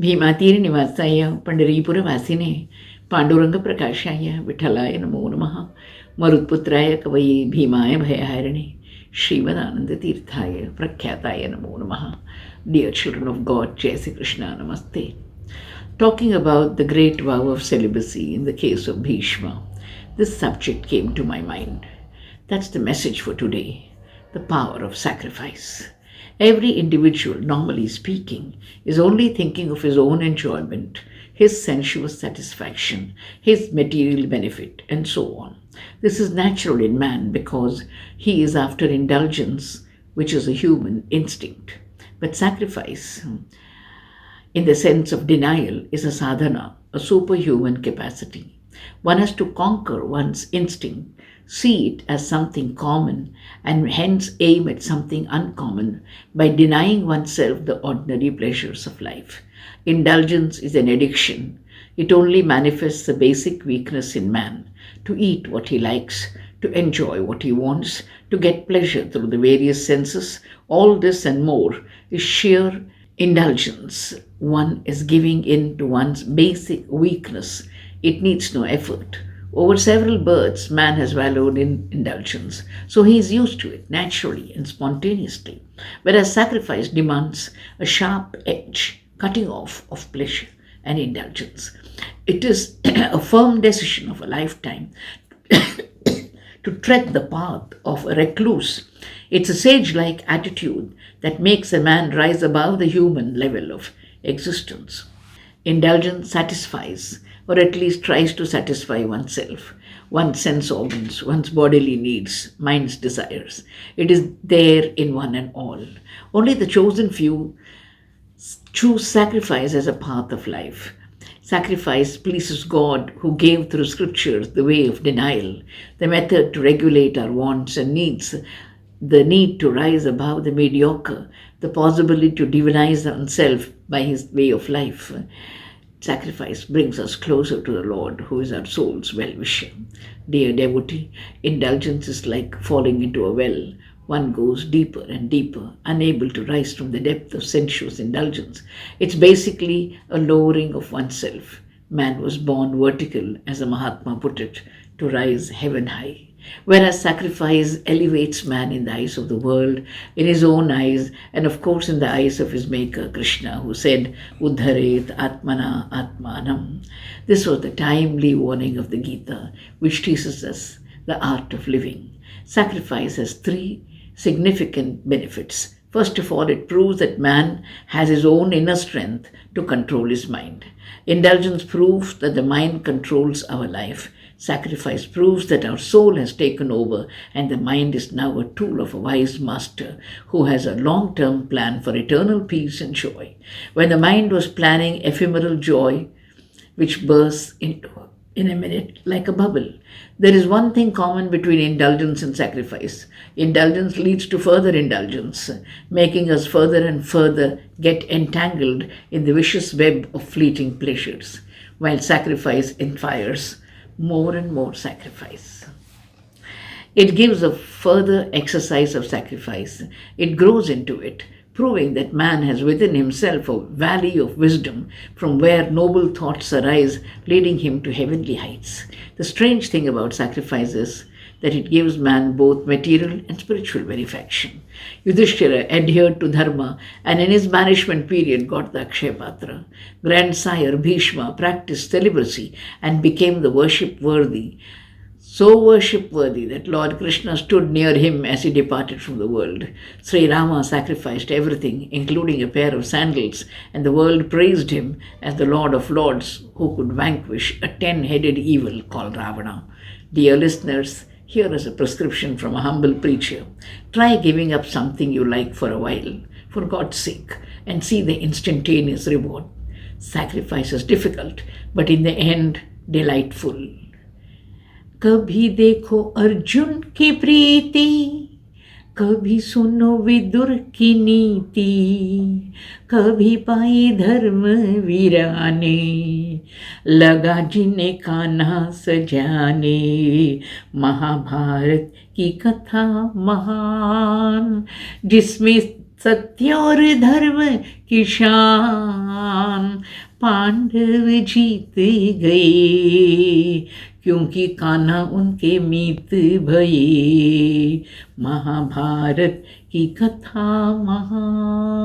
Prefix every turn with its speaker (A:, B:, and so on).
A: भीमातीरनिवासाय पंढरीपुरवासिने पांडुरंग प्रकाशाय विठ्ठलाय नमो नमः. मरुत्पुत्राय कवये भीमाय भयहारिणे श्रीमदानंदतीर्थाय प्रख्याताय नमो नमः. Dear children of God, Jai Sri Krishna, Namaste. Talking about the great vow of celibacy in the case of Bhishma, this subject came to my mind. That's the message for today, the power of sacrifice. Every individual, normally speaking, is only thinking of his own enjoyment, his sensuous satisfaction, his material benefit, and so on. This is natural in man because he is after indulgence, which is a human instinct. But sacrifice, in the sense of denial, is a sadhana, a superhuman capacity. One has to conquer one's instinct, see it as something common, and hence aim at something uncommon by denying oneself the ordinary pleasures of life. Indulgence is an addiction. It only manifests the basic weakness in man, to eat what he likes, to enjoy what he wants, to get pleasure through the various senses. All this and more is sheer indulgence. One is giving in to one's basic weakness. It needs no effort. Over several births, man has wallowed in indulgence, so he is used to it naturally and spontaneously. Whereas sacrifice demands a sharp edge, cutting off of pleasure and indulgence. It is a firm decision of a lifetime to tread the path of a recluse. It's a sage-like attitude that makes a man rise above the human level of existence. Indulgence satisfies, or at least tries to satisfy oneself, one's sense organs, one's bodily needs, mind's desires. It is there in one and all. Only the chosen few choose sacrifice as a path of life. Sacrifice pleases God, who gave through scriptures the way of denial, the method to regulate our wants and needs, the need to rise above the mediocre, the possibility to divinize oneself by his way of life. Sacrifice brings us closer to the Lord, who is our soul's well-wisher. Dear devotee, indulgence is like falling into a well. One goes deeper and deeper, unable to rise from the depth of sensuous indulgence. It's basically a lowering of oneself. Man was born vertical, as a Mahatma put it, to rise heaven high. Whereas sacrifice elevates man in the eyes of the world, in his own eyes, and of course in the eyes of his maker, Krishna, who said, Uddharet Atmana Atmanam. This was the timely warning of the Gita, which teaches us the art of living. Sacrifice has three significant benefits. First of all, it proves that man has his own inner strength to control his mind. Indulgence proves that the mind controls our life. Sacrifice proves that our soul has taken over and the mind is now a tool of a wise master who has a long-term plan for eternal peace and joy. When the mind was planning ephemeral joy, which bursts into in a minute like a bubble, there is one thing common between indulgence and sacrifice. Indulgence leads to further indulgence, making us further and further get entangled in the vicious web of fleeting pleasures, while sacrifice inspires more and more sacrifice. It gives a further exercise of sacrifice. It grows into it, proving that man has within himself a valley of wisdom from where noble thoughts arise, leading him to heavenly heights. The strange thing about sacrifice is that it gives man both material and spiritual benefaction. Yudhishthira adhered to dharma and in his banishment period got the Akshaya Patra. Grandsire Bhishma practiced celibacy and became the worship-worthy, so worship-worthy that Lord Krishna stood near him as he departed from the world. Sri Rama sacrificed everything, including a pair of sandals, and the world praised him as the Lord of Lords who could vanquish a 10-headed evil called Ravana. Dear listeners, here is a prescription from a humble preacher. Try giving up something you like for a while, for God's sake, and see the instantaneous reward. Sacrifice is difficult, but in the end, delightful. कभी देखो अर्जुन की प्रीति, कभी सुनो विदुर की नीति, कभी पाई धर्म वीराने, लगा जिन्हें कान्हा सजाने, महाभारत की कथा महान, जिसमें सत्य और धर्म की शान पांडव जीत गए, क्योंकि कान्हा उनके मीत भये, महाभारत की कथा महान।